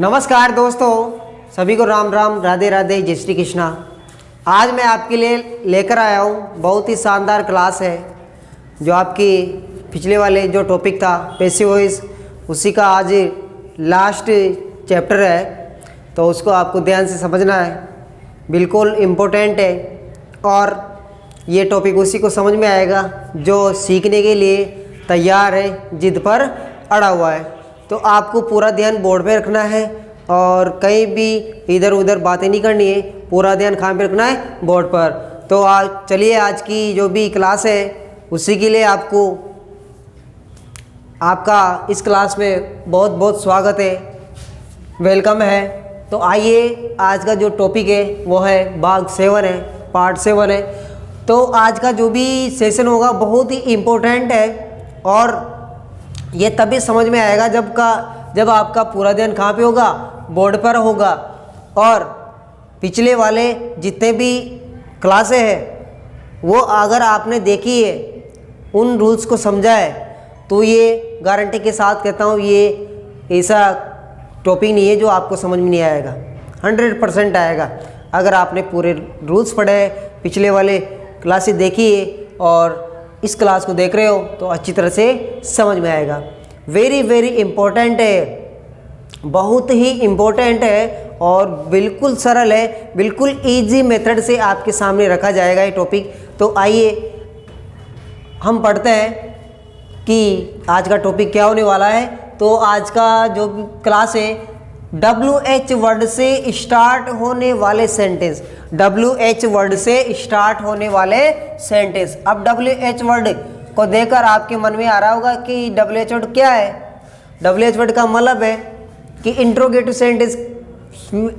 नमस्कार दोस्तों, सभी को राम राम, राधे राधे, जय श्री कृष्णा। आज मैं आपके लिए लेकर आया हूँ बहुत ही शानदार क्लास है। जो आपकी पिछले वाले जो टॉपिक था पैसिव वॉइस, उसी का आज लास्ट चैप्टर है, तो उसको आपको ध्यान से समझना है। बिल्कुल इम्पोर्टेंट है और ये टॉपिक उसी को समझ में आएगा जो सीखने के लिए तैयार है, जिद पर अड़ा हुआ है। तो आपको पूरा ध्यान बोर्ड पे रखना है और कहीं भी इधर उधर बातें नहीं करनी है। पूरा ध्यान कहाँ पे रखना है? बोर्ड पर। तो आज चलिए, आज की जो भी क्लास है उसी के लिए आपका इस क्लास में बहुत बहुत स्वागत है, वेलकम है। तो आइए, आज का जो टॉपिक है वो है भाग 7 है, पार्ट 7 है। तो आज का जो भी सेशन होगा बहुत ही इम्पोर्टेंट है और ये तभी समझ में आएगा जब आपका पूरा ध्यान कहाँ पे होगा? बोर्ड पर होगा। और पिछले वाले जितने भी क्लासें हैं वो अगर आपने देखी है, उन रूल्स को समझा है, तो ये गारंटी के साथ कहता हूँ ये ऐसा टॉपिक नहीं है जो आपको समझ में नहीं आएगा। 100% आएगा अगर आपने पूरे रूल्स पढ़े, पिछले वाले क्लासेस देखी है और इस क्लास को देख रहे हो तो अच्छी तरह से समझ में आएगा। वेरी वेरी इम्पोर्टेंट है, बहुत ही इम्पोर्टेंट है और बिल्कुल सरल है, बिल्कुल इजी मेथड से आपके सामने रखा जाएगा ये टॉपिक। तो आइए हम पढ़ते हैं कि आज का टॉपिक क्या होने वाला है। तो आज का जो क्लास है WH वर्ड से स्टार्ट होने वाले सेंटेंस, WH वर्ड से स्टार्ट होने वाले सेंटेंस। अब WH वर्ड को देखकर आपके मन में आ रहा होगा कि WH वर्ड क्या है? WH वर्ड का मतलब है कि इंट्रोगेटिव सेंटेंस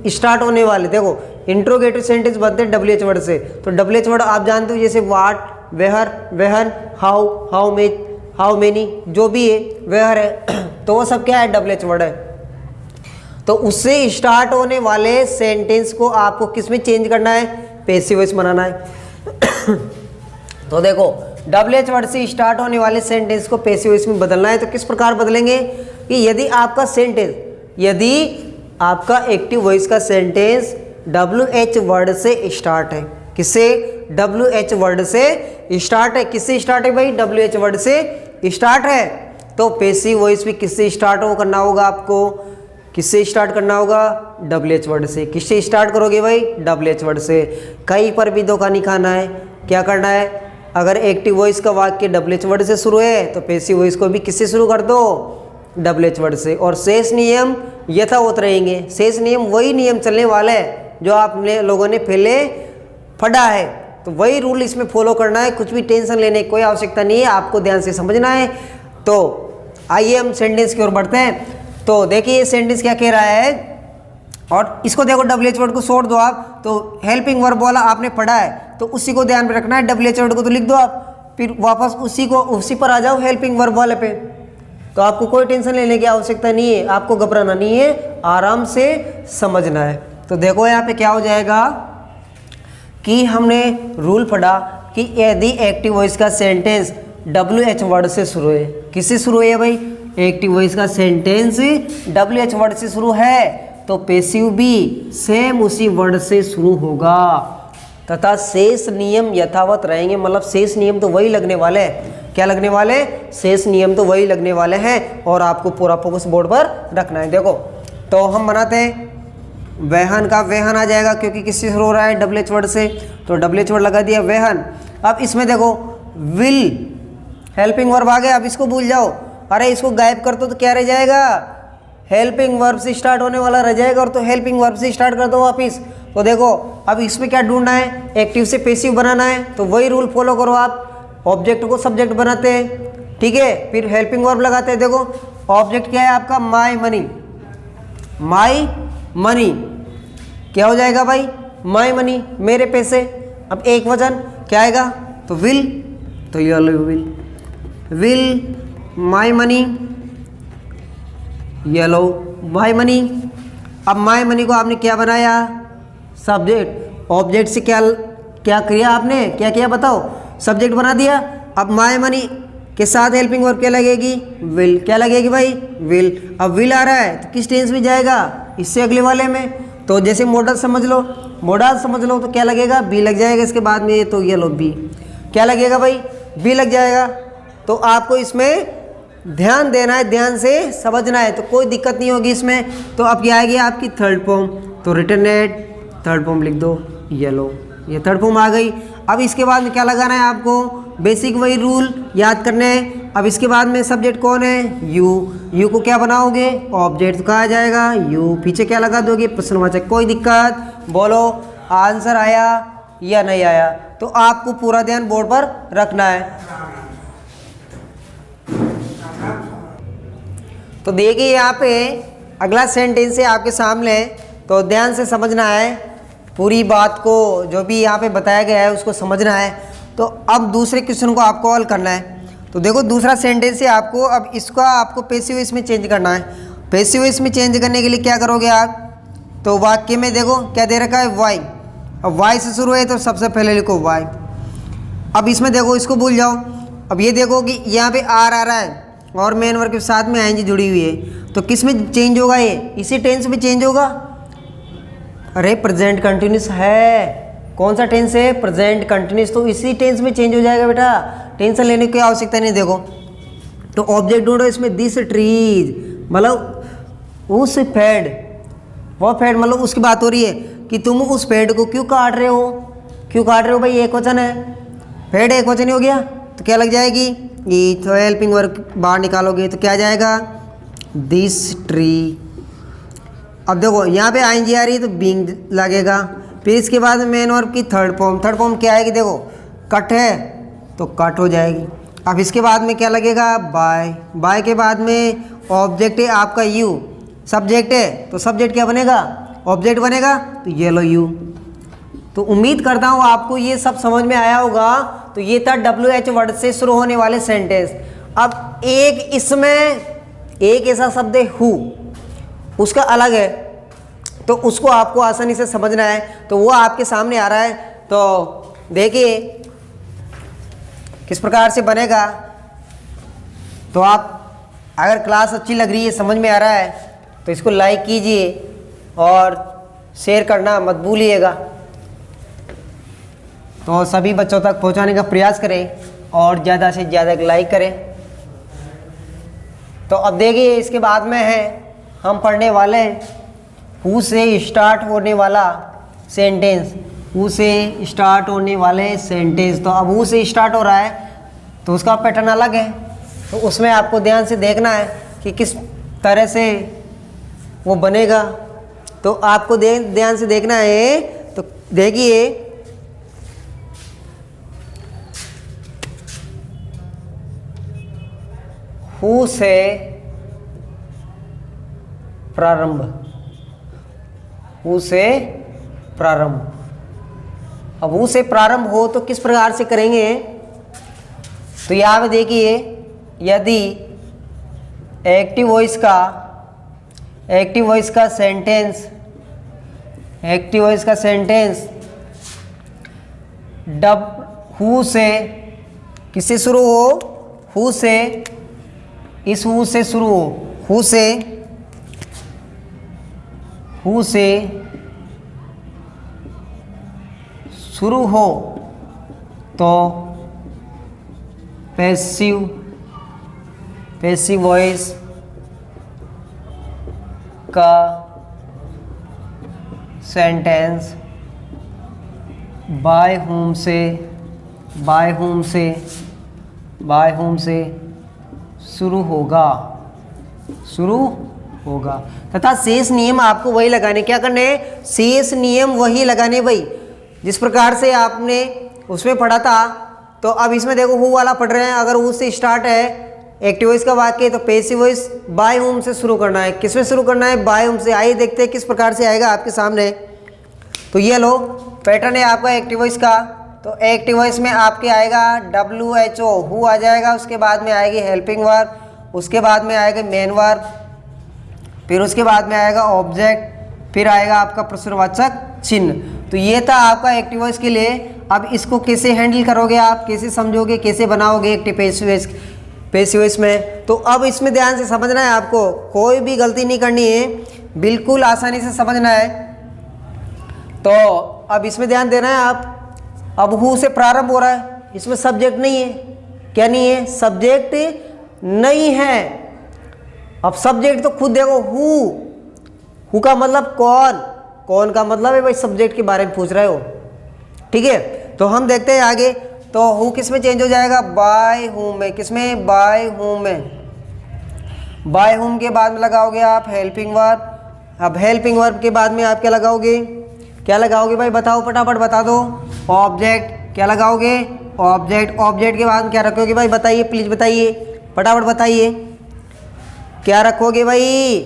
स्टार्ट होने वाले। देखो, इंट्रोगेटिव सेंटेंस बनते हैं WH वर्ड से। तो WH वर्ड आप जानते हो, जैसे what, where, when, how, how many, जो भी है वेहर है, तो वो सब क्या है? WH वर्ड है। तो उससे स्टार्ट होने वाले सेंटेंस को आपको किस में चेंज करना है? पैसिव वॉइस बनाना है। तो देखो, WH वर्ड से स्टार्ट होने वाले सेंटेंस को पैसिव वॉइस में बदलना है। तो किस प्रकार बदलेंगे कि यदि आपका एक्टिव वॉइस का सेंटेंस WH वर्ड से स्टार्ट है, किससे? WH वर्ड से स्टार्ट है। किससे स्टार्ट है भाई? WH वर्ड से स्टार्ट है। तो पैसिव वॉइस भी किससे स्टार्ट करना होगा आपको? किससे स्टार्ट करना होगा? WH वर्ड से। किससे स्टार्ट करोगे भाई? WH वर्ड से। कहीं पर भी धोखा नहीं खाना है। क्या करना है? अगर एक्टिव वॉइस का वाक्य WH वर्ड से शुरू है तो पैसिव वॉइस को भी किससे शुरू कर दो? WH वर्ड से। और शेष नियम यथावत रहेंगे। शेष नियम वही नियम चलने वाला है जो आपने लोगों ने पहले पढ़ा है, तो वही रूल इसमें फॉलो करना है। कुछ भी टेंशन लेने की कोई आवश्यकता नहीं है, आपको ध्यान से समझना है। तो आइए हम सेंटेंस की ओर बढ़ते हैं। तो देखिए ये सेंटेंस क्या कह रहा है, और इसको देखो, WH वर्ड को छोड़ दो आप। तो हेल्पिंग वर्ब वाला आपने पढ़ा है तो उसी को ध्यान में रखना है। WH वर्ड को तो लिख दो आप, फिर वापस उसी पर आ जाओ, हेल्पिंग वर्ब वाले पे। तो आपको कोई टेंशन लेने की आवश्यकता नहीं है, आपको घबराना नहीं है, आराम से समझना है। तो देखो यहाँ पे क्या हो जाएगा कि हमने रूल पढ़ा कि यदि एक्टिव वॉइस का सेंटेंस WH वर्ड से शुरू है, किससे शुरू है भाई? एक्टिव वॉइस का सेंटेंस WH वर्ड से शुरू है तो पैसिव भी सेम उसी वर्ड से शुरू होगा तथा शेष नियम यथावत रहेंगे। मतलब शेष नियम तो वही लगने वाले हैं। क्या लगने वाले? शेष नियम तो वही लगने वाले हैं और आपको पूरा फोकस बोर्ड पर रखना है। देखो, तो हम बनाते हैं, वेहन का वेहन आ जाएगा क्योंकि किससे शुरू हो रहा है? WH वर्ड से। तो WH वर्ड लगा दिया वेहन। अब इसमें देखो, विल हेल्पिंग वर्ब आ गया। अब इसको भूल जाओ, अरे इसको गायब कर दो तो क्या रह जाएगा? हेल्पिंग वर्ब से स्टार्ट होने वाला रह जाएगा। और तो हेल्पिंग वर्ब से स्टार्ट कर दो वापिस। तो देखो, अब इसमें क्या ढूंढना है? एक्टिव से पैसिव बनाना है। तो वही रूल फॉलो करो आप। ऑब्जेक्ट को सब्जेक्ट बनाते हैं, ठीक है, फिर हेल्पिंग वर्ब लगाते हैं। देखो, ऑब्जेक्ट क्या है आपका? My money. माई मनी क्या हो जाएगा भाई? माई मनी, मेरे पैसे। अब एक वचन क्या आएगा? तो विल। तो ये will my money, yellow my money. अब माई मनी को आपने क्या बनाया? सब्जेक्ट। ऑब्जेक्ट से क्या किया आपने? क्या किया बताओ? सब्जेक्ट बना दिया। अब माई मनी के साथ हेल्पिंग वर्ब क्या लगेगी, विल। क्या लगेगी भाई, विल। अब विल आ रहा है तो किस टेंस में जाएगा, इससे अगले वाले में। तो जैसे मॉडल समझ लो, मॉडल समझ लो तो क्या लगेगा, बी लग जाएगा इसके बाद में। तो ये लो बी, क्या लगेगा भाई, बी लग जाएगा। तो आपको इसमें ध्यान देना है, ध्यान से समझना है, तो कोई दिक्कत नहीं होगी इसमें। तो अब क्या आएगी आपकी थर्ड फॉर्म, तो रिटर्न एट थर्ड फॉर्म लिख दो, ये लो, ये थर्ड फॉर्म आ गई। अब इसके बाद में क्या लगाना है आपको, बेसिक वही रूल याद करने हैं। अब इसके बाद में सब्जेक्ट कौन है, यू। यू को क्या बनाओगे, ऑब्जेक्ट कहा जाएगा, यू। पीछे क्या लगा दोगे, प्रश्नवाचक। कोई दिक्कत, बोलो आंसर आया या नहीं आया। तो आपको पूरा ध्यान बोर्ड पर रखना है। तो देखिए यहाँ पे अगला सेंटेंस है आपके सामने, तो ध्यान से समझना है पूरी बात को, जो भी यहाँ पे बताया गया है उसको समझना है। तो अब दूसरे क्वेश्चन को आपको हल करना है। तो देखो दूसरा सेंटेंस है आपको, अब इसका आपको पैसिव वॉइस में चेंज करना है। पैसिव वॉइस में चेंज करने के लिए क्या करोगे आप, तो वाक्य में देखो क्या दे रखा है, वाई। अब वाई से शुरू है तो सबसे पहले लिखो वाई। अब इसमें देखो इसको भूल जाओ। अब ये देखो कि यहाँ पे आर आ रहा है और मेन वर्ब के साथ में आईएनजी जुड़ी हुई है, तो किस में चेंज होगा, ये इसी टेंस में चेंज होगा। अरे प्रेजेंट कंटिन्यूस है, कौन सा टेंस है, प्रेजेंट कंटिन्यूस, तो इसी टेंस में चेंज हो जाएगा बेटा, टेंशन लेने की आवश्यकता नहीं। देखो तो ऑब्जेक्ट ढूंढो इसमें, दिस ट्रीज मतलब उस पेड़, वो पेड़ मतलब उसकी बात हो रही है कि तुम उस पेड़ को क्यों काट रहे हो, क्यों काट रहे हो भाई, एक वचन है, पेड़ एक वचन ही हो गया। तो क्या लग जाएगी, ये तो हेल्पिंग वर्ब बाहर निकालोगे तो क्या जाएगा, दिस ट्री। अब देखो यहाँ पे आईएनजी आ रही है तो बीइंग लगेगा। फिर इसके बाद मेन वर्ब की थर्ड फॉर्म, थर्ड फॉर्म क्या आएगी, देखो कट है तो कट हो जाएगी। अब इसके बाद में क्या लगेगा, बाय। बाय के बाद में ऑब्जेक्ट है आपका यू, सब्जेक्ट है तो सब्जेक्ट क्या बनेगा, ऑब्जेक्ट बनेगा, तो ये लो यू। तो उम्मीद करता हूँ आपको ये सब समझ में आया होगा। तो ये था WH वर्ड से शुरू होने वाले सेंटेंस। अब एक इसमें एक ऐसा शब्द है हु, उसका अलग है, तो उसको आपको आसानी से समझना है। तो वो आपके सामने आ रहा है, तो देखिए किस प्रकार से बनेगा। तो आप अगर क्लास अच्छी लग रही है, समझ में आ रहा है, तो इसको लाइक कीजिए और शेयर करना मत भूलिएगा। तो सभी बच्चों तक पहुंचाने का प्रयास करें और ज़्यादा से ज़्यादा लाइक करें। तो अब देखिए इसके बाद में है हम पढ़ने वाले हैं हु से स्टार्ट होने वाला सेंटेंस, हु से स्टार्ट होने वाले सेंटेंस। तो अब हु से स्टार्ट हो रहा है तो उसका पैटर्न अलग है, तो उसमें आपको ध्यान से देखना है कि किस तरह से वो बनेगा। तो आपको ध्यान से देखना है। तो देखिए हु से प्रारंभ, हु से प्रारंभ। अब हु से प्रारंभ हो तो किस प्रकार से करेंगे, तो यहाँ पे देखिए यदि एक्टिव वॉइस का सेंटेंस, एक्टिव वॉइस का सेंटेंस हु से किससे शुरू हो, हु से, इस हु से शुरू हो, हु से शुरू हो तो पैसिव वॉइस का सेंटेंस बाय होम से शुरू होगा तथा शेष नियम आपको वही लगाने, क्या करने, शेष नियम वही लगाने भाई, जिस प्रकार से आपने उसमें पढ़ा था। तो अब इसमें देखो हु वाला पढ़ रहे हैं, अगर हु से स्टार्ट है एक्टिव वॉइस का वाक्य तो पैसिव वॉइस बाय होम से शुरू करना है। किसमें शुरू करना है, बाय होम से। आइए देखते हैं किस प्रकार से आएगा आपके सामने। तो ये लो पैटर्न है आपका एक्टिव वॉइस का। तो एक्टिव वॉइस में आपके आएगा WHO, हु आ जाएगा, उसके बाद में आएगी हेल्पिंग वर्ब, उसके बाद में आएगा मेन वर्ब, फिर उसके बाद में आएगा ऑब्जेक्ट, फिर आएगा आपका प्रश्नवाचक चिन्ह। तो ये था आपका एक्टिव वॉइस के लिए। अब इसको कैसे हैंडल करोगे आप, कैसे समझोगे, कैसे बनाओगे active passive voice, passive voice में। तो अब इसमें ध्यान से समझना है आपको, कोई भी गलती नहीं करनी है, बिल्कुल आसानी से समझना है। तो अब इसमें ध्यान देना है आप। अब हु से प्रारंभ हो रहा है, इसमें सब्जेक्ट नहीं है। क्या नहीं है? सब्जेक्ट नहीं है। अब सब्जेक्ट तो खुद देखो, हु का मतलब कौन, कौन का मतलब है भाई सब्जेक्ट के बारे में पूछ रहे हो। ठीक है, तो हम देखते हैं आगे। तो हु किस में चेंज हो जाएगा? बाय हुम में। किस में? बाय हुम में। बाय हुम के बाद में लगाओगे आप हेल्पिंग वर्ब। अब हेल्पिंग वर्ब के बाद में आप क्या लगाओगे? क्या लगाओगे भाई? बताओ, फटाफट बता दो। ऑब्जेक्ट। क्या लगाओगे? ऑब्जेक्ट। ऑब्जेक्ट के बाद में क्या रखोगे भाई? बताइए, प्लीज बताइए, फटाफट बताइए, क्या रखोगे भाई?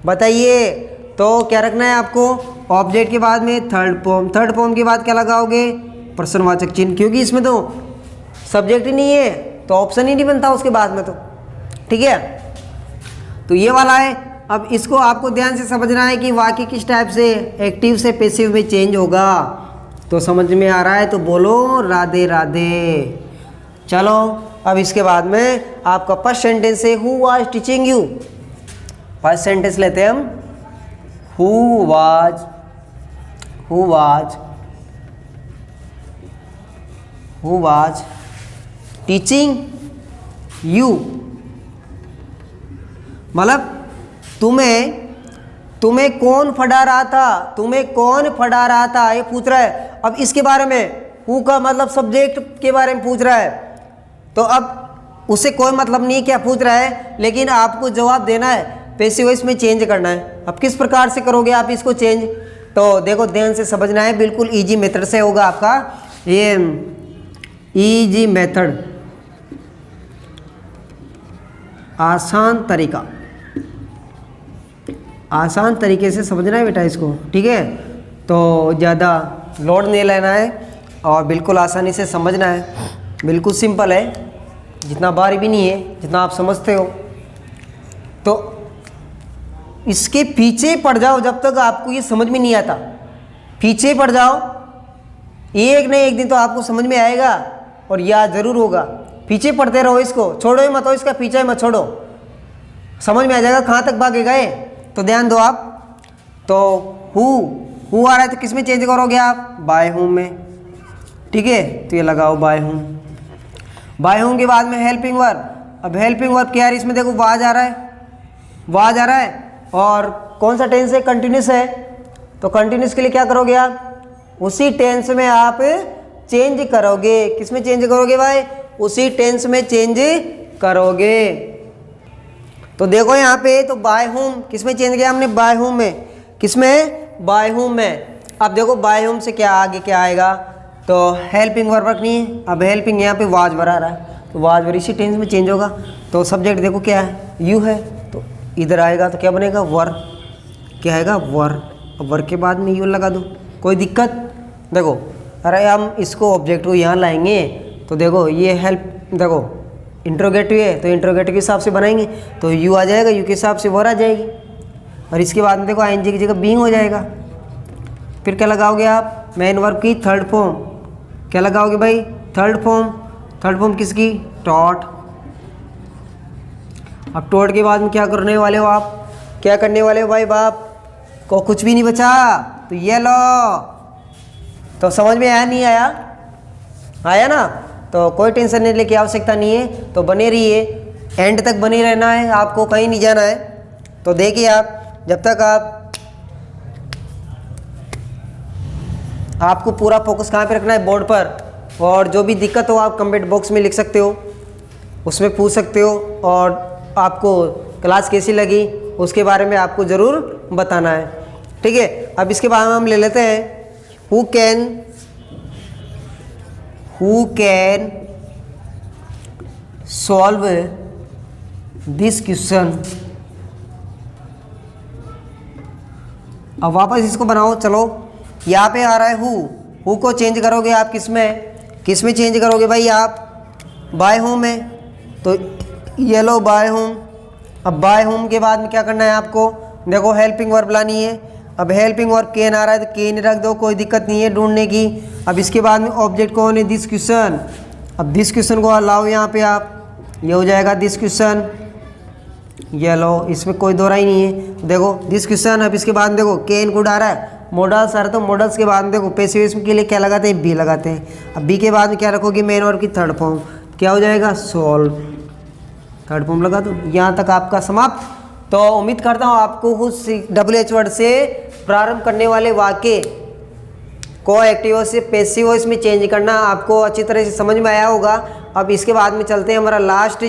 बताइए। तो क्या रखना है आपको? ऑब्जेक्ट के बाद में थर्ड फॉर्म। थर्ड फॉर्म के बाद क्या लगाओगे? प्रश्नवाचक चिन्ह, क्योंकि इसमें तो सब्जेक्ट ही नहीं है तो ऑप्शन ही नहीं बनता उसके बाद में। तो ठीक है, तो ये वाला है। अब इसको आपको ध्यान से समझना है कि वाक्य किस टाइप से एक्टिव से पैसिव में चेंज होगा। तो समझ में आ रहा है तो बोलो राधे राधे। चलो अब इसके बाद में आपका फर्स्ट सेंटेंस है who was teaching you. First sentence लेते हैं हम। हु वाज टीचिंग यू, मतलब तुम्हें कौन पढ़ा रहा था, तुम्हें कौन पढ़ा रहा था, ये पूछ रहा है। अब इसके बारे में हु का मतलब सब्जेक्ट के बारे में पूछ रहा है, तो अब उसे कोई मतलब नहीं क्या पूछ रहा है, लेकिन आपको जवाब देना है, पैसिव वॉइस में चेंज करना है। अब किस प्रकार से करोगे आप इसको चेंज? तो देखो ध्यान से समझना है, बिल्कुल इजी मेथड से होगा आपका ये, इजी मेथड, आसान तरीका, आसान तरीके से समझना है बेटा इसको। ठीक है, तो ज़्यादा लोड नहीं लेना है और बिल्कुल आसानी से समझना है। बिल्कुल सिंपल है, जितना भारी भी नहीं है जितना आप समझते हो। तो इसके पीछे पड़ जाओ जब तक आपको ये समझ में नहीं आता। पीछे पड़ जाओ, एक न एक दिन तो आपको समझ में आएगा और याद जरूर होगा। पीछे पढ़ते रहो, इसको छोड़ो ही मत, इसका पीछा ही मत छोड़ो, समझ में आ जाएगा कहाँ तक भागे गए। तो ध्यान दो आप। तो हु आ रहा है तो किस में चेंज करोगे आप? बाय हुम में। ठीक है, तो ये लगाओ बाय हुम। बाय हुम के बाद में हेल्पिंग वर्ब। अब हेल्पिंग वर्ब क्या है? इसमें देखो वाज आ रहा है, वाज आ रहा है और कौन सा टेंस है? कंटिन्यूस है। तो कंटिन्यूस के लिए क्या करोगे आप? उसी टेंस में आप चेंज करोगे। किस में चेंज करोगे भाई? उसी टेंस में चेंज करोगे। तो देखो यहाँ पे तो बाय होम किस में चेंज किया हमने? बाय होम में। किस में? बाय होम में। अब देखो बाय होम से क्या आगे क्या आएगा? तो हेल्पिंग वर्ब रखनी है। अब हेल्पिंग यहाँ पे वाज वर आ रहा है, तो वाज वर इसी टेंस में चेंज होगा। तो सब्जेक्ट देखो क्या है? यू है, तो इधर आएगा तो क्या बनेगा? वर। क्या आएगा? वर। अब वर के बाद में यू लगा दो, कोई दिक्कत? देखो अरे हम इसको ऑब्जेक्ट को यहाँ लाएंगे तो देखो ये हेल्प, देखो इंट्रोगेटिव है तो इंट्रोगेटिव के हिसाब से बनाएंगे तो यू आ जाएगा, यू के हिसाब से वर आ जाएगी। और इसके बाद में देखो आईएनजी की जगह बीइंग हो जाएगा। फिर क्या लगाओगे आप? मेन वर्ब की थर्ड फॉर्म। क्या लगाओगे भाई? Third form. थर्ड फॉर्म किसकी? टॉट। अब टॉट के बाद में क्या करने वाले हो आप? क्या करने वाले हो भाई? बाप को कुछ भी नहीं बचा तो ये लो। तो समझ में आया नहीं आया? आया ना? तो कोई टेंशन नहीं लेके आवश्यकता नहीं है। तो बने रहिए, एंड तक बने रहना है, आपको कहीं नहीं जाना है। तो देखिए आप, जब तक आपको पूरा फोकस कहाँ पे रखना है? बोर्ड पर। और जो भी दिक्कत हो आप कमेंट बॉक्स में लिख सकते हो, उसमें पूछ सकते हो। और आपको क्लास कैसी लगी उसके बारे में आपको ज़रूर बताना है। ठीक है, अब इसके बाद हम ले लेते हैं who can solve this question. अब वापस इसको बनाओ। चलो यहाँ पे आ रहा है हु को चेंज करोगे आप किस में चेंज करोगे भाई आप? बाय होम में। तो ये लो बाय होम। अब बाय होम के बाद में क्या करना है आपको? देखो हेल्पिंग वर्ब लानी है। अब हेल्पिंग वर्ब कैन आ रहा है तो कैन रख दो, कोई दिक्कत नहीं है ढूंढने की। अब इसके बाद में ऑब्जेक्ट कौन है? This question. अब दिस क्वेश्चन को लाओ यहाँ पे आप। ये हो जाएगा दिस क्वेश्चन, ये लो, इसमें कोई दो राय नहीं है। देखो दिस क्वेश्चन, अब इसके बाद देखो के इनक्लूड आ रहा है, मॉडल्स आ रहा है, तो मॉडल्स के बाद देखो पैसिव के लिए क्या लगाते हैं, बी लगाते हैं। अब बी के बाद में क्या रखोगे, मेन वर्ब की थर्ड फॉर्म, क्या हो जाएगा, सोल्व, थर्ड फॉर्म लगा दो। यहाँ तक आपका समाप्त। तो उम्मीद करता हूँ आपको उस WH वर्ड से प्रारंभ करने वाले वाक्य को एक्टिव से पैसिव वॉइस में चेंज करना आपको अच्छी तरह से समझ में आया होगा। अब इसके बाद में चलते हैं, हमारा लास्ट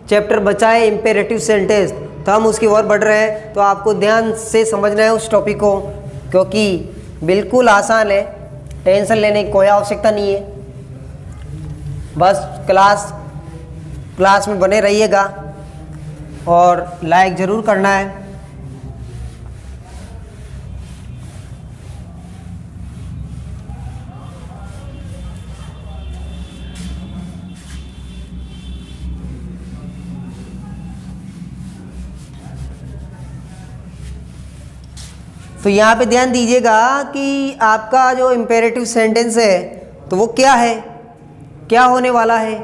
चैप्टर बचा है इम्पेरेटिव सेंटेंस, तो हम उसकी ओर बढ़ रहे हैं। तो आपको ध्यान से समझना है उस टॉपिक को, क्योंकि बिल्कुल आसान है, टेंशन लेने की कोई आवश्यकता नहीं है। बस क्लास में बने रहिएगा और लाइक ज़रूर करना है। तो यहाँ पे ध्यान दीजिएगा कि आपका जो इम्पेरेटिव सेंटेंस है तो वो क्या है, क्या होने वाला है।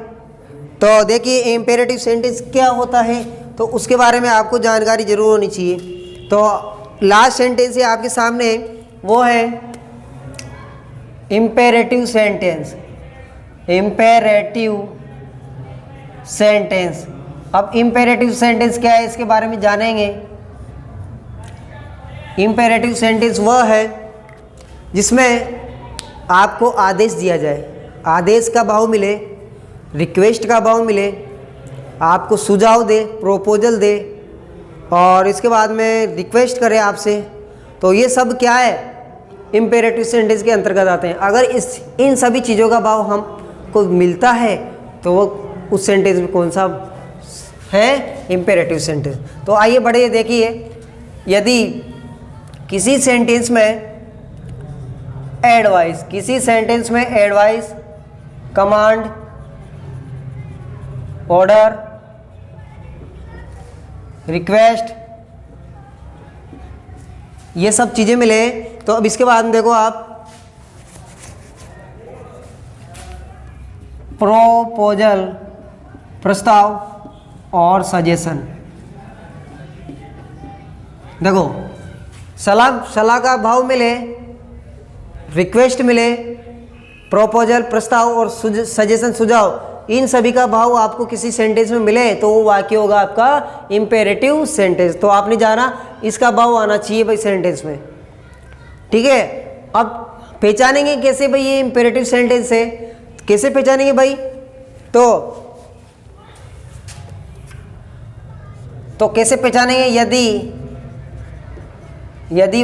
तो देखिए इम्पेरेटिव सेंटेंस क्या होता है, तो उसके बारे में आपको जानकारी जरूर होनी चाहिए। तो लास्ट सेंटेंस है आपके सामने, वो है इम्पेरेटिव सेंटेंस, इम्पेरेटिव सेंटेंस। अब इम्पेरेटिव सेंटेंस क्या है, इसके बारे में जानेंगे। इम्पेरेटिव सेंटेंस वह है जिसमें आपको आदेश दिया जाए, आदेश का भाव मिले, रिक्वेस्ट का भाव मिले, आपको सुझाव दे, प्रोपोजल दे, और इसके बाद में रिक्वेस्ट करे आपसे। तो ये सब क्या है, इम्पेरेटिव सेंटेंस के अंतर्गत आते हैं। अगर इन सभी चीज़ों का भाव हमको मिलता है तो वो उस सेंटेंस में कौन सा है, इम्पेरेटिव सेंटेंस। तो आइए बढ़िए देखिए, यदि किसी सेंटेंस में एडवाइस, किसी सेंटेंस में एडवाइस, कमांड, ऑर्डर, रिक्वेस्ट, ये सब चीज़ें मिले, तो अब इसके बाद में देखो आप प्रोपोजल, प्रस्ताव और सजेशन। देखो सलाह का भाव मिले, रिक्वेस्ट मिले, प्रोपोजल प्रस्ताव और सजेशन सुझाव, इन सभी का भाव आपको किसी सेंटेंस में मिले तो वो वाक्य होगा आपका इम्पेरेटिव सेंटेंस। तो आपने जाना इसका भाव आना चाहिए भाई सेंटेंस में, ठीक है। अब पहचानेंगे कैसे भाई ये इम्पेरेटिव सेंटेंस है, कैसे पहचानेंगे भाई, तो कैसे पहचानेंगे, यदि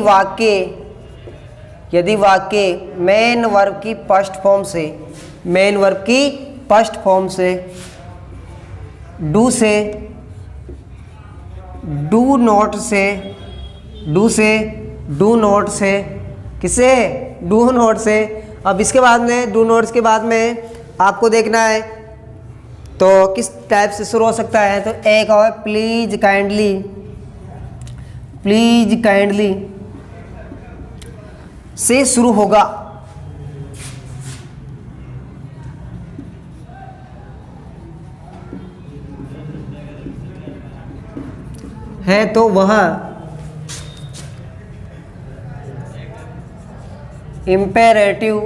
वाक्य मेन वर्ब की फर्स्ट फॉर्म से, मेन वर्ब की फर्स्ट फॉर्म से, डू से, डू नॉट से, डू नॉट से, किसे, डू नॉट से। अब इसके बाद में डू नॉट्स के बाद में आपको देखना है तो किस टाइप से शुरू हो सकता है। तो एक और प्लीज काइंडली, प्लीज काइंडली से शुरू होगा, है तो वह इम्पेरेटिव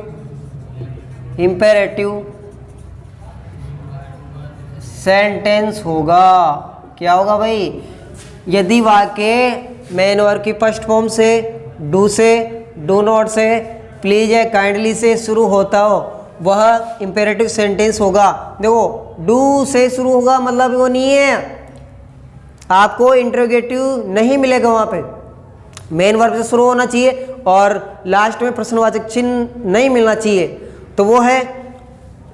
सेंटेंस होगा। क्या होगा भाई, यदि वाक्य मेन वर्ब की फर्स्ट फॉर्म से, डू से, डू नॉट से, प्लीज या काइंडली से शुरू होता हो, वह इम्पेरेटिव सेंटेंस होगा। देखो डू से शुरू होगा मतलब वो नहीं है, आपको इंटरोगेटिव नहीं मिलेगा, वहाँ पे मेन वर्ब से शुरू होना चाहिए और लास्ट में प्रश्नवाचक चिन्ह नहीं मिलना चाहिए। तो वो है,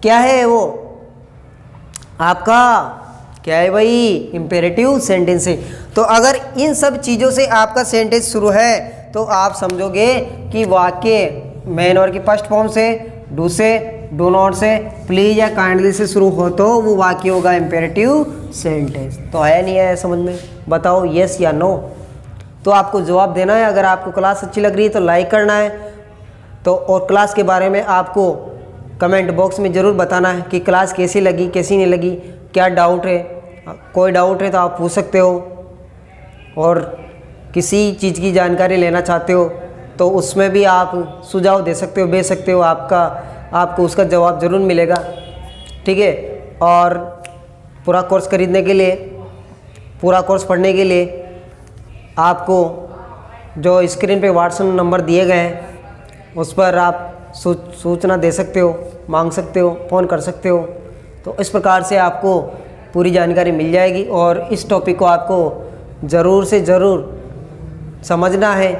क्या है वो आपका, क्या है भाई, इम्पेरेटिव सेंटेंस है। तो अगर इन सब चीज़ों से आपका सेंटेंस शुरू है तो आप समझोगे कि वाक्य मेन वर्ब की फर्स्ट फॉर्म से, डू से, डू नॉट से, प्लीज या काइंडली से शुरू हो तो वो वाक्य होगा इम्पेरेटिव सेंटेंस। तो है नहीं है समझ में, बताओ यस या नो। तो आपको जवाब देना है। अगर आपको क्लास अच्छी लग रही है तो लाइक करना है, तो और क्लास के बारे में आपको कमेंट बॉक्स में ज़रूर बताना है कि क्लास कैसी लगी कैसी नहीं लगी। क्या डाउट है, कोई डाउट है तो आप पूछ सकते हो, और किसी चीज़ की जानकारी लेना चाहते हो तो उसमें भी आप सुझाव दे सकते हो, भेज सकते हो, आपको उसका जवाब ज़रूर मिलेगा। ठीक है, और पूरा कोर्स खरीदने के लिए, पूरा कोर्स पढ़ने के लिए आपको जो स्क्रीन पे व्हाट्सएप नंबर दिए गए हैं उस पर आप सूचना दे सकते हो, मांग सकते हो, फ़ोन कर सकते हो। तो इस प्रकार से आपको पूरी जानकारी मिल जाएगी, और इस टॉपिक को आपको ज़रूर से ज़रूर समझना है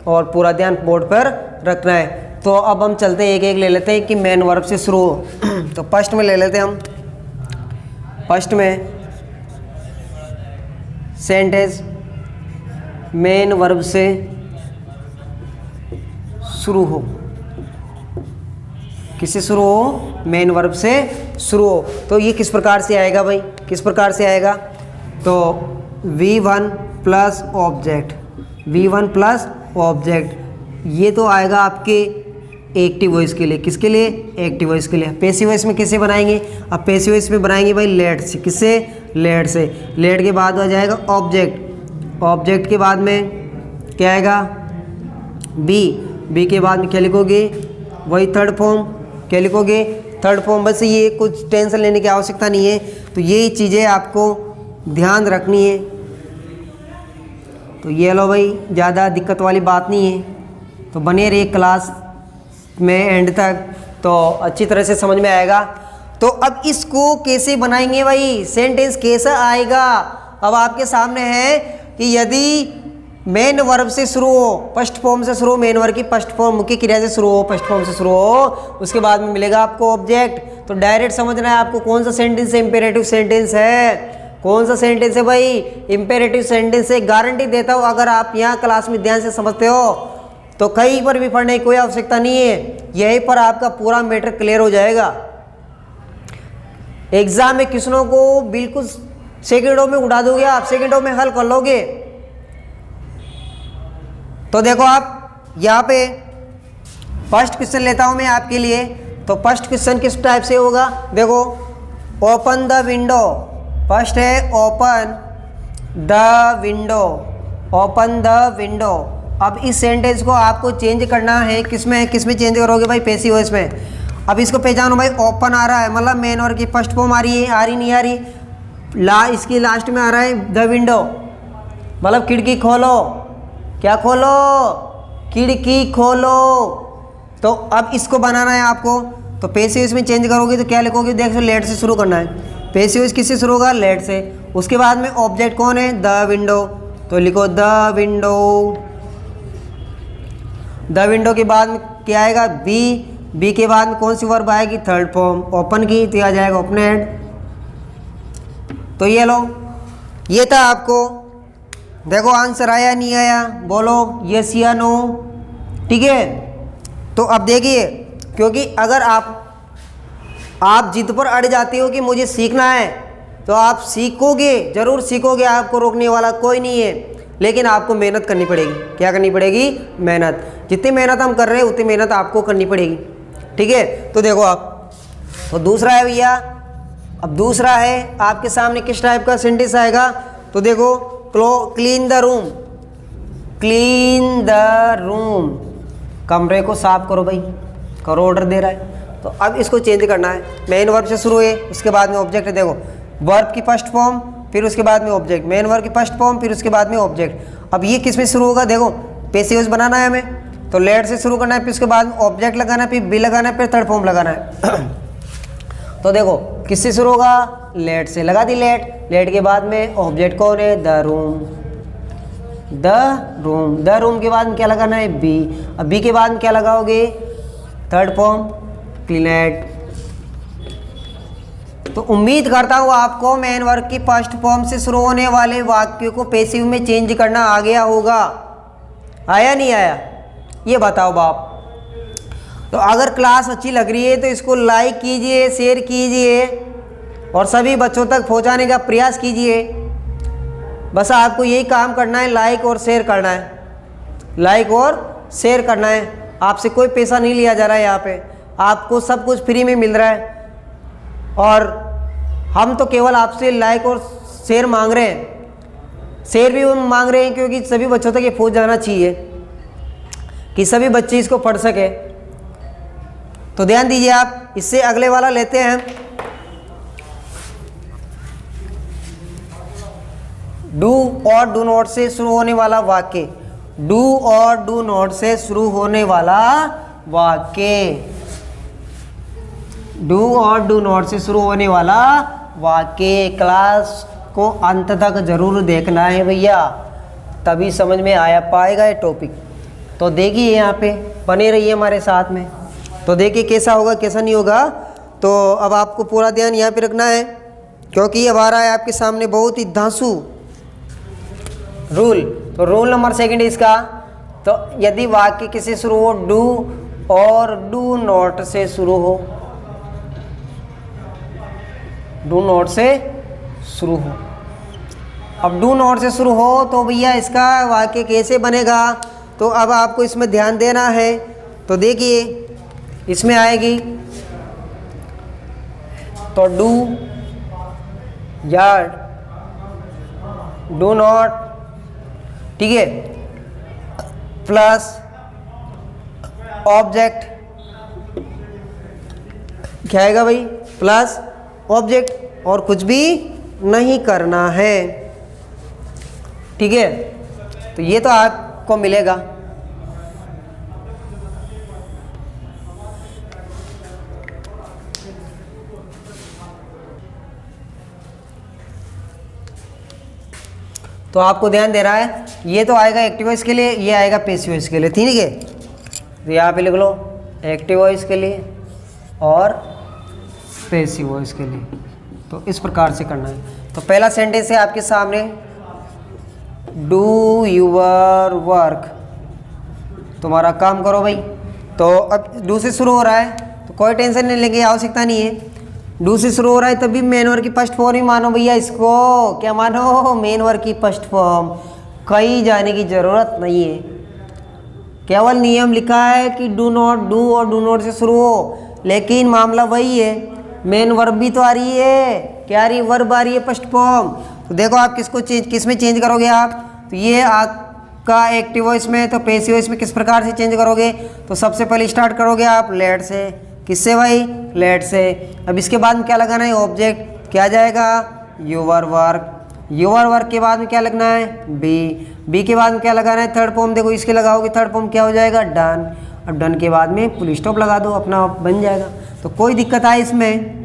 और पूरा ध्यान बोर्ड पर रखना है। तो अब हम चलते हैं, एक एक ले लेते हैं कि मेन वर्ब से शुरू हो। तो फर्स्ट में ले लेते हैं हम, फर्स्ट में सेंटेंस मेन वर्ब से शुरू हो। किससे शुरू हो? मेन वर्ब से शुरू हो। तो ये किस प्रकार से आएगा भाई, किस प्रकार से आएगा? तो V1 plus object, V1 plus object, ये तो आएगा आपके एक्टिव वॉइस के लिए। किसके लिए? एक्टिव वॉइस के लिए। पैसिव वॉइस में किससे बनाएंगे? अब पैसिव वॉइस में बनाएंगे भाई लेट से। किससे? लेट से। लेट के बाद आ जाएगा ऑब्जेक्ट, ऑब्जेक्ट के बाद में क्या आएगा? बी के बाद में क्या लिखोगे? वही थर्ड फॉर्म। क्या लिखोगे? Third form. बस ये कुछ टेंशन लेने की आवश्यकता नहीं है, तो ये चीज़ें आपको ध्यान रखनी है। तो ये लो भाई, ज़्यादा दिक्कत वाली बात नहीं है, तो बने रहिए क्लास में एंड तक, तो अच्छी तरह से समझ में आएगा। तो अब इसको कैसे बनाएंगे भाई, सेंटेंस कैसा आएगा? अब आपके सामने है कि यदि मेन वर्ब से शुरू हो, फर्स्ट फॉर्म से शुरू हो, मेन वर्ब की फर्स्ट फॉर्म मुख्य क्रिया से शुरू हो, फर्स्ट फॉर्म से शुरू हो, उसके बाद में मिलेगा आपको ऑब्जेक्ट। तो डायरेक्ट समझना है आपको कौन सा सेंटेंस है, इंपेरेटिव सेंटेंस है। कौन सा सेंटेंस है भाई? इंपेरेटिव सेंटेंस है। गारंटी देता हूँ अगर आप यहाँ क्लास में ध्यान से समझते हो तो कहीं पर भी पढ़ने की कोई आवश्यकता नहीं है, यहीं पर आपका पूरा मैटर क्लियर हो जाएगा। एग्जाम में क्वेश्चनों को बिल्कुल सेकंडों में उड़ा दोगे आप, सेकंडों में हल कर लोगे। तो देखो आप यहाँ पे फर्स्ट क्वेश्चन लेता हूँ मैं आपके लिए। तो फर्स्ट क्वेश्चन किस टाइप से होगा? देखो, ओपन द विंडो। फर्स्ट है open the window, open the window. अब इस सेंटेंस को आपको चेंज करना है, किसमें चेंज करोगे भाई? पैसिव वॉइस में। अब इसको पहचानो भाई, ओपन आ रहा है मतलब मेन वर्ब की फर्स्ट फॉर्म आ रही है, आ रही नहीं आ रही? इसकी लास्ट में आ रहा है द विंडो, मतलब खिड़की खोलो। क्या खोलो? खिड़की खोलो। तो अब इसको बनाना है आपको, तो पैसिव वॉइस में चेंज करोगे तो क्या लिखोगे? देखो, लेट से शुरू करना है। पैसिव वॉइस किससे शुरू होगा? लेट से। उसके बाद में ऑब्जेक्ट कौन है? द विंडो, तो लिखो द विंडो। द विंडो के बाद में क्या आएगा? बी के बाद में कौन सी वर्ब आएगी? थर्ड फॉर्म, ओपन की, तो आ जाएगा ओपनेड। तो ये लो, ये था आपको। देखो आंसर आया नहीं आया, बोलो यस या नो। ठीक है, तो अब देखिए, क्योंकि अगर आप जिद पर अड़ जाते हो कि मुझे सीखना है, तो आप सीखोगे, ज़रूर सीखोगे, आपको रोकने वाला कोई नहीं है, लेकिन आपको मेहनत करनी पड़ेगी। क्या करनी पड़ेगी? मेहनत। जितनी मेहनत हम कर रहे हैं उतनी मेहनत आपको करनी पड़ेगी। ठीक है, तो देखो आप, तो दूसरा है भैया, अब दूसरा है आपके सामने किस टाइप का सेंटेंस आएगा? तो देखो, clean the room, clean the room, कमरे को साफ करो भाई, करो, ऑर्डर दे रहा है। तो अब इसको चेंज करना है। मेन वर्ब से शुरू है, उसके बाद में ऑब्जेक्ट है। देखो, वर्ब की फर्स्ट फॉर्म, फिर उसके बाद में ऑब्जेक्ट, मेन वर्ब की फर्स्ट फॉर्म, फिर उसके बाद में ऑब्जेक्ट। अब ये किस में शुरू होगा? देखो, पैसिव वॉइस बनाना है हमें, तो लेट से शुरू करना है, फिर उसके बाद ऑब्जेक्ट लगाना है, फिर बी लगाना है, फिर थर्ड फॉर्म लगाना है। तो देखो किससे शुरू होगा? लेट से। लगा दी लेट। लेट के बाद में ऑब्जेक्ट कौन है? The room, the room. The room के बाद में क्या लगाना है? बी। अब बी के बाद में क्या लगाओगे? Third form, cleaned. तो उम्मीद करता हूँ आपको मेन वर्ब की फर्स्ट फॉर्म से शुरू होने वाले वाक्यों को पैसिव में चेंज करना आ गया होगा। आया नहीं आया? ये बताओ बाप। तो अगर क्लास अच्छी लग रही है तो इसको लाइक कीजिए, शेयर कीजिए और सभी बच्चों तक पहुंचाने का प्रयास कीजिए। बस आपको यही काम करना है, लाइक और शेयर करना है, लाइक और शेयर करना है। आपसे कोई पैसा नहीं लिया जा रहा है, यहाँ पे आपको सब कुछ फ्री में मिल रहा है। और हम तो केवल आपसे लाइक और शेयर मांग रहे हैं, शेयर भी हम मांग रहे हैं क्योंकि सभी बच्चों तक ये पहुंच जाना चाहिए कि सभी बच्चे इसको पढ़ सके। तो ध्यान दीजिए आप, इससे अगले वाला लेते हैं। डू और डू नॉट से शुरू होने वाला वाक्य, डू और डू नॉट से शुरू होने वाला वाक्य, डू और डू नॉट से शुरू होने वाला वाक्य। क्लास को अंत तक जरूर देखना है भैया, तभी समझ में आया पाएगा ये टॉपिक। तो देखिए यहाँ पे बने रहिए हमारे साथ में, तो देखिए कैसा होगा कैसा नहीं होगा। तो अब आपको पूरा ध्यान यहाँ पे रखना है क्योंकि अब आ रहा है आपके सामने बहुत ही धांसू रूल। तो रूल नंबर 2 इसका, तो यदि वाक्य किससे शुरू हो, डू और डू नॉट से शुरू हो, डू नॉट से शुरू हो। अब डू नॉट से शुरू हो तो भैया इसका वाक्य कैसे बनेगा, तो अब आपको इसमें ध्यान देना है। तो देखिए इसमें आएगी तो डू या डू नॉट, ठीक है, प्लस ऑब्जेक्ट, क्या आएगा भाई, प्लस ऑब्जेक्ट, और कुछ भी नहीं करना है, ठीक है। तो ये तो आपको मिलेगा। तो आपको ध्यान दे रहा है, ये तो आएगा एक्टिव वॉइस के लिए, ये आएगा पैसिव वॉइस के लिए, ठीक है। तो यहाँ पे लिख लो एक्टिव वॉइस के लिए और पैसिव वॉइस के लिए। तो इस प्रकार से करना है। तो पहला सेंटेंस है आपके सामने, डू यूर वर्क, तुम्हारा काम करो भाई। तो अब डू से शुरू हो रहा है तो कोई टेंशन नहीं लेंगे, आवश्यकता नहीं है। डू से शुरू हो रहा है तभी मेन वर्ब की फर्स्ट फॉर्म ही मानो भैया इसको, क्या मानो, मेन वर्ब की फर्स्ट फॉर्म। कहीं जाने की ज़रूरत नहीं है, केवल नियम लिखा है कि डू नॉट, डू और डू नॉट से शुरू हो, लेकिन मामला वही है, मेन वर्ब भी तो आ रही है, क्या आ रही है, वर्ब आ रही है फर्स्ट फॉर्म। तो देखो आप किसको चेंज, किस में चेंज करोगे आप, तो ये आपका एक्टिव वॉइस में, तो पैसिव वॉइस में किस प्रकार से चेंज करोगे, तो सबसे पहले स्टार्ट करोगे आप लेट से, किससे भाई, लेट से। अब इसके बाद में क्या लगाना है, ऑब्जेक्ट, क्या जाएगा, यूर वर्क, यूर वर्क के बाद में क्या लगना है, बी, बी के बाद में क्या लगाना है, थर्ड फॉर्म, देखो इसके लगाओगे थर्ड फॉर्म क्या हो जाएगा, डन। अब डन के बाद में फुल स्टॉप लगा दो, अपना बन जाएगा। तो कोई दिक्कत आए इसमें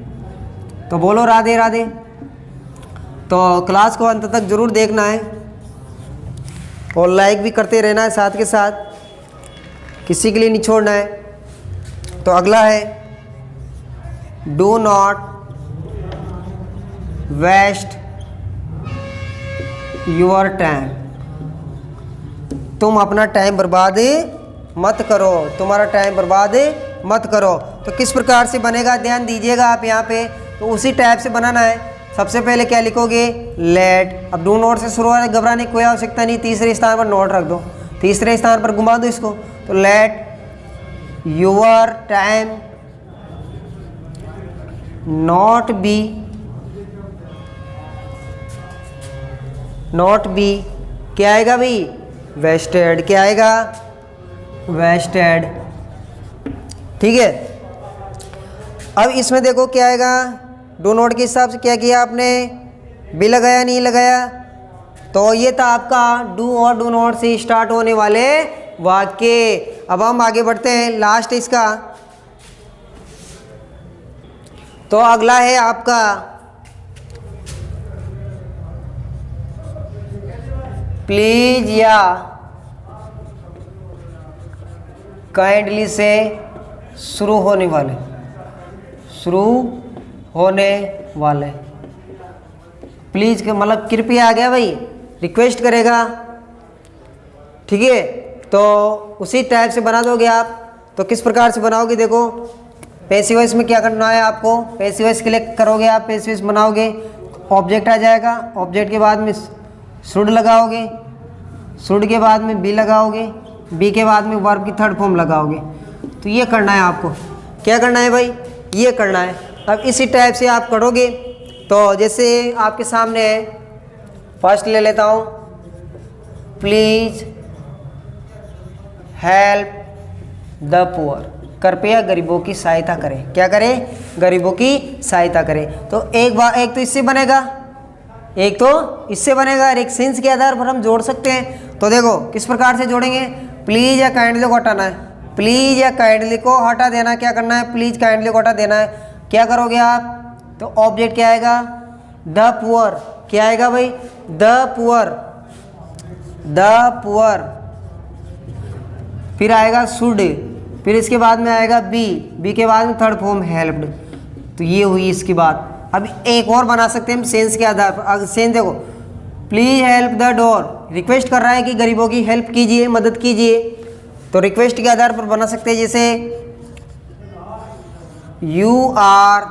तो बोलो राधे राधे। तो क्लास को अंत तक जरूर देखना है और लाइक भी करते रहना है साथ के साथ, किसी के लिए नहीं छोड़ना है। तो अगला है do not waste your time, तुम अपना टाइम बर्बाद मत करो, तुम्हारा टाइम बर्बाद मत करो। तो किस प्रकार से बनेगा, ध्यान दीजिएगा आप यहाँ पे। तो उसी टाइप से बनाना है। सबसे पहले क्या लिखोगे, लेट। अब डू नॉट से शुरू होने, घबराने की कोई आवश्यकता नहीं, तीसरे स्थान पर नोट रख दो, तीसरे स्थान पर घुमा दो इसको। तो let your time not be क्या आएगा भाई, वेस्टेड, क्या आएगा, वेस्टेड, ठीक है। अब इसमें देखो क्या आएगा, डू नॉट के हिसाब से क्या किया आपने, बी लगाया नहीं लगाया। तो ये था आपका डू और डू नॉट से स्टार्ट होने वाले वाक्य। अब हम आगे बढ़ते हैं, लास्ट इसका। तो अगला है आपका प्लीज या काइंडली से शुरू होने वाले, प्लीज के मतलब कृपया आ गया भाई, रिक्वेस्ट करेगा, ठीक है। तो उसी टाइप से बना दोगे आप। तो किस प्रकार से बनाओगे, देखो पैसिव वॉइस में क्या करना है आपको, पैसिव वॉइस क्लिक करोगे आप, पैसिव वॉइस बनाओगे, ऑब्जेक्ट आ जाएगा, ऑब्जेक्ट के बाद में शुड लगाओगे, शुड के बाद में बी लगाओगे, बी के बाद में वर्ब की थर्ड फॉर्म लगाओगे। तो ये करना है आपको, क्या करना है भाई, ये करना है। अब इसी टाइप से आप करोगे तो जैसे आपके सामने है, फर्स्ट ले लेता हूँ, प्लीज हेल्प द पुअर, कृपया गरीबों की सहायता करें। क्या करें? गरीबों की सहायता करें। तो एक तो इससे बनेगा, एक तो इससे बनेगा, और एक सेंस के आधार पर हम जोड़ सकते हैं। तो देखो किस प्रकार से जोड़ेंगे। प्लीज या काइंडली को हटाना है, प्लीज या काइंडली को हटा देना है। क्या करना है? प्लीज काइंडली को हटा देना है। क्या करोगे आप? तो ऑब्जेक्ट क्या आएगा? The poor. क्या आएगा भाई? The poor, the poor. फिर आएगा शुड, फिर इसके बाद में आएगा बी के बाद में थर्ड फॉर्म हेल्प्ड। तो ये हुई इसकी बात। अब एक और बना सकते हैं हम सेंस के आधार पर। अगर सेंस देखो, please help the door, request कर रहा है कि गरीबों की हेल्प कीजिए, मदद कीजिए। तो रिक्वेस्ट के आधार पर बना सकते हैं, जैसे यू आर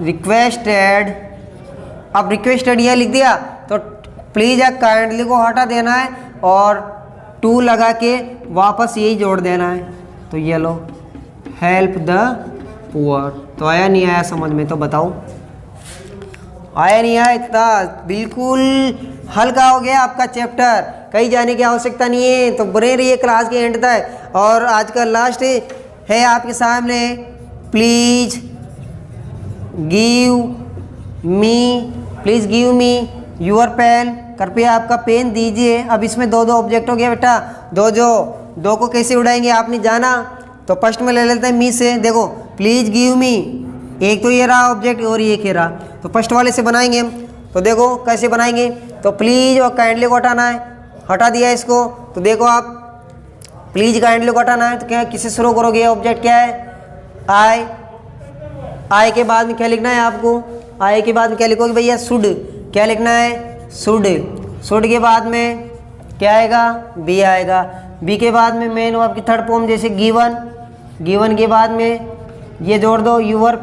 रिक्वेस्टेड। अब रिक्वेस्टेड यह लिख दिया, तो प्लीज या काइंडली को हटा देना है और टू लगा के वापस यही जोड़ देना है। तो ये लो, हेल्प द पुअर। तो आया नहीं आया समझ में? तो बताओ, आया नहीं आया? इतना बिल्कुल हल्का हो गया आपका चैप्टर, कहीं जाने की आवश्यकता नहीं है। तो बने रहिए क्लास के एंड तक। और आज का लास्ट है आपके सामने, please give me your pen, कृपया आपका पेन दीजिए। अब इसमें दो ऑब्जेक्ट हो गया बेटा, दो को कैसे उड़ाएंगे आपने जाना। तो फर्स्ट में ले लेते हैं मी से। देखो, प्लीज गिव मी, एक तो ये रहा ऑब्जेक्ट और ये क्या रहा। तो फर्स्ट वाले से बनाएंगे हम। तो देखो कैसे बनाएंगे। तो प्लीज और काइंडली को हटाना है, हटा दिया इसको। तो देखो आप, प्लीज काइंडली को हटाना है तो क्या किससे शुरू करोगे? ऑब्जेक्ट क्या है? आई के बाद में क्या लिखना है आपको? आई के बाद में क्या लिखोगे भैया? शुड। क्या लिखना है? शुड के बाद में क्या आएगा? बी आएगा। बी के बाद में मेन वर्ब की थर्ड फॉर्म, जैसे गिवन के बाद में ये जोड़ दो, यूर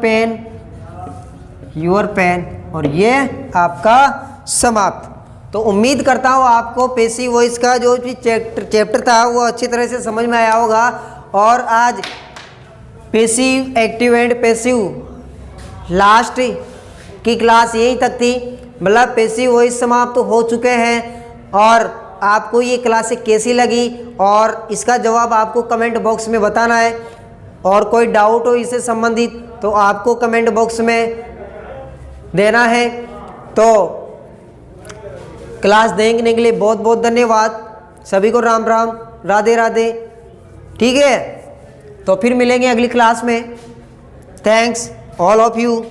पेन, और ये आपका समाप्त। तो उम्मीद करता हूँ आपको पैसिव वॉइस का जो भी चैप्टर था वो अच्छी तरह से समझ में आया होगा। और आज passive, active and passive last की क्लास यहीं तक थी। मतलब पैसिव वॉइस समाप्त हो चुके हैं। और आपको ये क्लासें कैसी लगी और इसका जवाब आपको कमेंट बॉक्स में बताना है। और कोई डाउट हो इससे संबंधित तो आपको कमेंट बॉक्स में देना है। तो क्लास देखने के लिए बहुत बहुत धन्यवाद। सभी को राम राम, राधे राधे। ठीक है, तो फिर मिलेंगे अगली क्लास में। Thanks all of you.